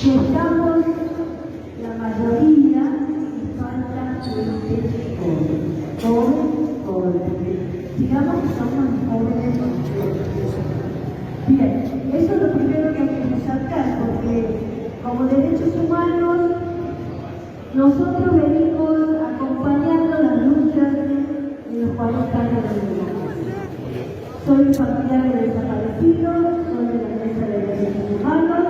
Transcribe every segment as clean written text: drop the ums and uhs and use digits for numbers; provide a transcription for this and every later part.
que estamos la mayoría y falta gente joven. Digamos que somos jóvenes. Bien, eso es lo primero que hay que resaltar, porque como derechos humanos nosotros venimos acompañando las luchas de los 40 años de democracia. Soy familiar de desaparecidos, soy de la Mesa de Derechos Humanos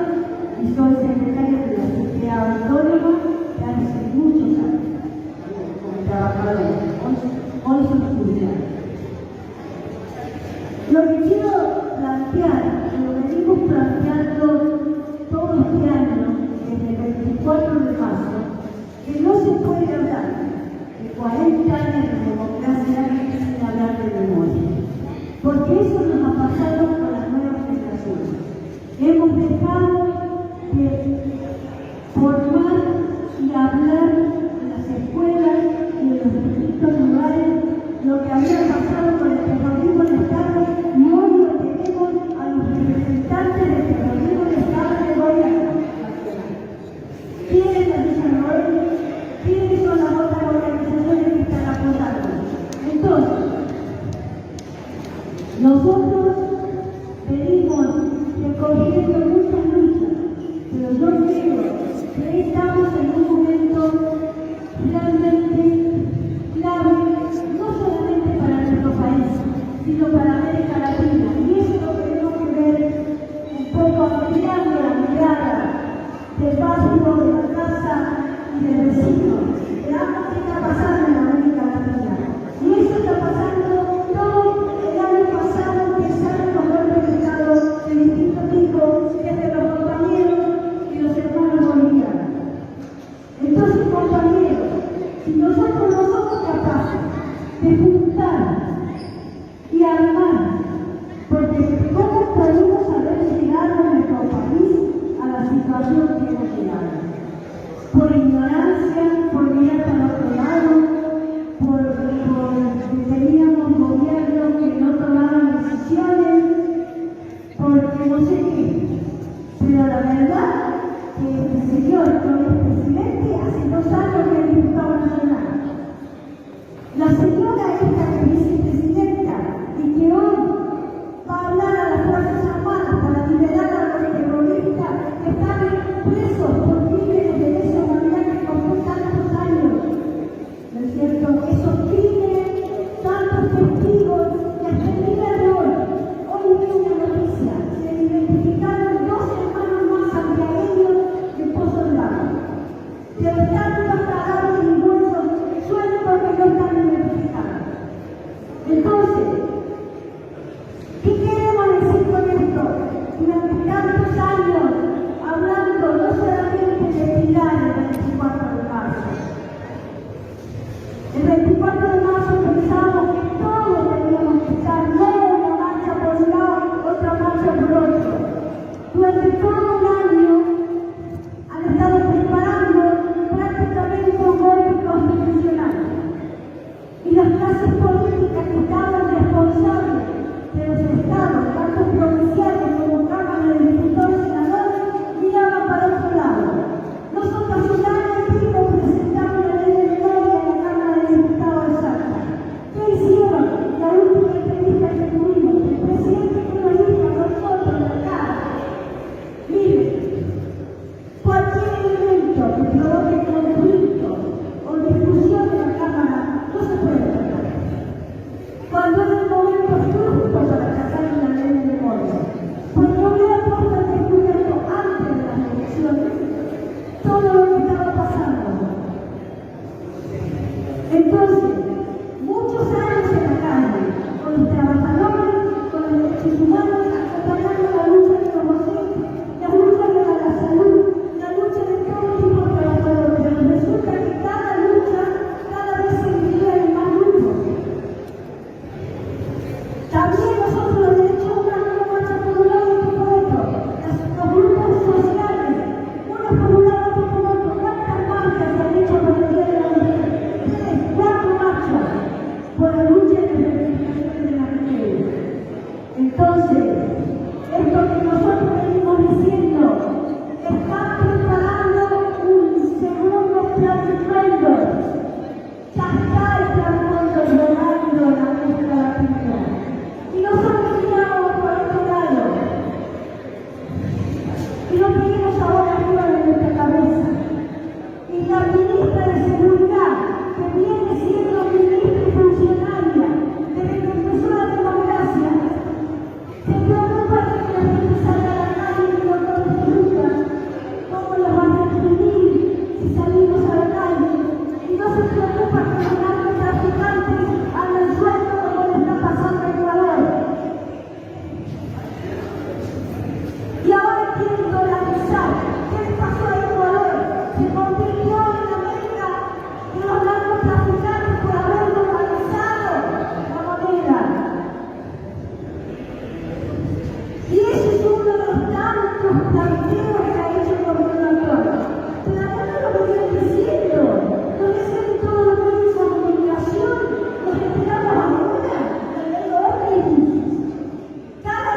y soy secretaria de la Sociedad Autónoma que hace muchos años como trabajadora. Hoy soy funcionaria. Lo que quiero plantear, lo venimos planteando todo este año, desde el 24 de marzo, que no se puede hablar de 40 años de democracia sin hablar de memoria. Porque eso nos ha pasado con las nuevas generaciones. Hemos dejado de formar y hablar en las escuelas y en los distintos lugares lo que había pasado con el terrorismo de Estado, y hoy lo tenemos a los representantes del terrorismo de Estado en el gobierno. ¿Quiénes nos dicen hoy? ¿Quiénes son las otras organizaciones que están apoyando? Entonces, nosotros venimos recorriendo muchas luchas, pero yo creo que estamos en un momento realmente clave, no solamente para nuestro país, sino para América Latina. Y eso lo tenemos que ver un poco ampliando la mirada del barrio, de la casa y del vecino. Veamos qué está pasando en América Latina. Y eso está pasando todo el año pasado, empezaron los golpes de Estado de distintos tipos, desde los compañeros y los hermanos bolivianos. Entonces, compañeros, si nosotros no somos capaces de juntar y armar, porque ¿cómo podemos haber llegado en nuestro país a la situación que hemos llegado? Por ignorancia, por mirar para otro lado, porque teníamos gobiernos que no tomaban decisiones, porque no sé qué. Pero la verdad que el señor, el presidente, hace 2 años que es diputado nacional. La señora esta que es vicepresidenta y que hoy va a hablar a las Fuerzas Armadas para liberar a los terroristas que están presos por crímenes de lesa humanidad que costó tantos años. ¿No es cierto? Esos crímenes, tantos testigos, y hasta el día de hoy. Hoy vi una noticia, se identificaron 2 hermanos más santiagueños de Pozo de Vaca. De tantos cagados y huesos sueltos que no están identificados. Y lo tenemos ahora arriba de nuestra cabeza. Y la ministra de Seguridad, que viene siendo ministra y funcionaria desde que empezó la democracia, se preocupa de que la gente salga a la calle y no contribuya. ¿Cómo los van a exprimir si salimos a la calle? Y no se preocupa que los narcotraficantes hagan sueldo como le está pasando a Ecuador. Y ahora quieren dolarizar. ¿Qué le pasó a Ecuador? Se convirtió en América de los narcotraficantes por haber dolarizado la moneda. Y ese es uno de los tantos planteos que ha hecho el gobierno actual. Pero acá no lo venían diciendo. Lo decían en todos los medios de comunicación. Nos enteramos ahora. El orden. Cada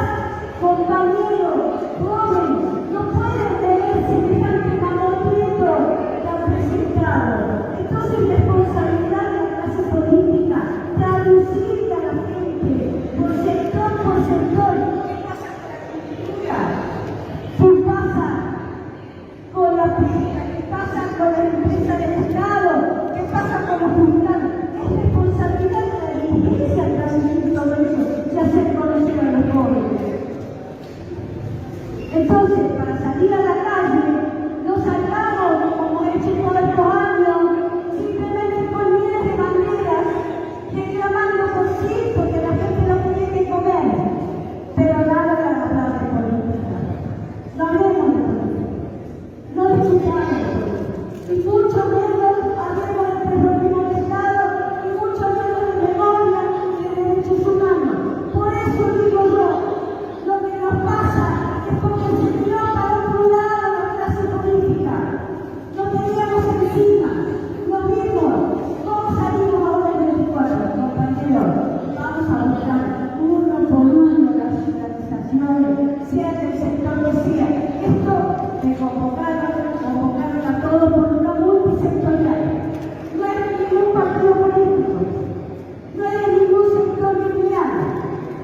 compañero joven no puede tener semejante mamotreto que han presentado. Entonces, responsabilidad de la clase política, traducirle a la gente por sector, ¿qué pasa con la cultura? ¿Qué pasa con la pesca? ¿Qué pasa con la empresa del Estado? ¿Qué pasa con los juzgados? Es responsabilidad de la dirigencia traducir todo eso y hacer conocer a los jóvenes. Entonces, para salir a la calle, no salgamos como he hecho todos estos años, simplemente con miles de banderas, reclamando por sí, porque la gente no tiene que comer. Pero nada de hablar de política. No hablemos de política. No discutamos de política. Y mucho menos hablemos del terrorismo de Estado, y mucho menos de memoria y de derechos humanos. Por eso digo yo, lo que nos pasa es porque se tiró para otro lado la clase política. Lo teníamos encima, lo vimos. ¿Cómo salimos ahora en el 24, compañeros? Vamos a buscar uno por uno las organizaciones, sea del sector que sea. Esto de convocaron a todos por una multisectorial. No es de ningún partido político, no es de ningún sector gremial,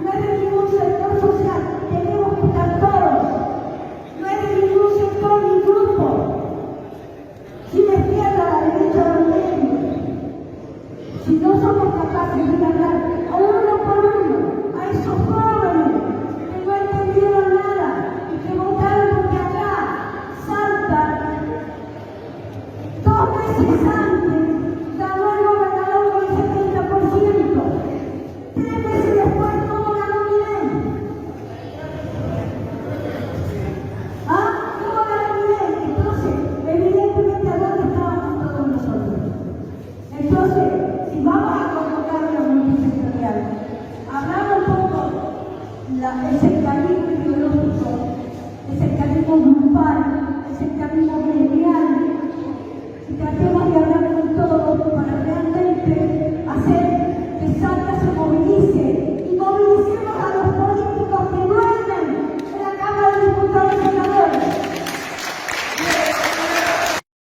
no es de ningún sector social. Tenemos que estar todos. No es de ningún sector ni grupo. Si la izquierda, la derecha o el medio. Si no somos capaces de ganar a uno por uno, a esos jóvenes que no entendieron nada y que votaron porque acá Salta, 2 meses antes, ganó el gobernador con el 70%. 3 meses después, ¿cómo ganó Milei? ¿Cómo ganó Milei? Entonces, evidentemente, ¿a dónde estábamos todos nosotros? Entonces, si vamos a convocar una multisectorial, hablamos un poco el sectarismo ideológico, el sectarismo grupal, el sectarismo gremial, y tratemos de hablar con todos para